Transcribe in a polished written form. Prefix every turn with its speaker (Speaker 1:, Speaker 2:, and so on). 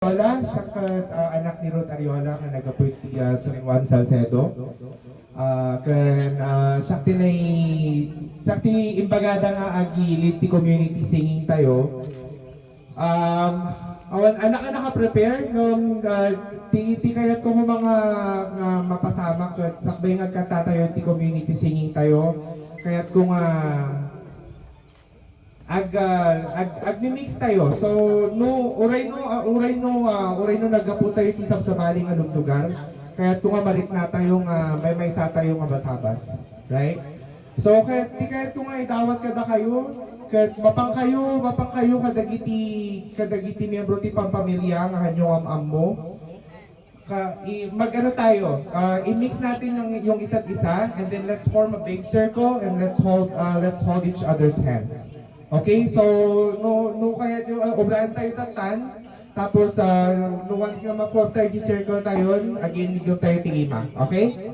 Speaker 1: Ariola, siya ka anak ni Ruth Ariola nga nagapuit sa Juan Salcedo. Sakti imbagada nga agi lead ti community singing tayo. Awan anak nga naka-prepare nung ti kayat ko mga mapasama ket sakbay nga kanta tayo ti community singing tayo. Kayat ko nga agmi-mix tayo. So uray no nagapu tayo ti sabsabali nga lugar. Kaya kung nga marit na tayo nga may sa tayo nga basabas. Right? So kaya kung nga idawat kada kayo, kaya mapang kayo kadagiti miyembro ti pampamilya nga hanyo am mo. Mag-ano tayo, i-mix natin yung isa't isa, and then let's form a big circle and let's hold each other's hands. Okay, so no kaya yung obrahan tayo tatan, tapos no once nga ma-form tayo di circle tayo, again medyo tayo tingima. Okay?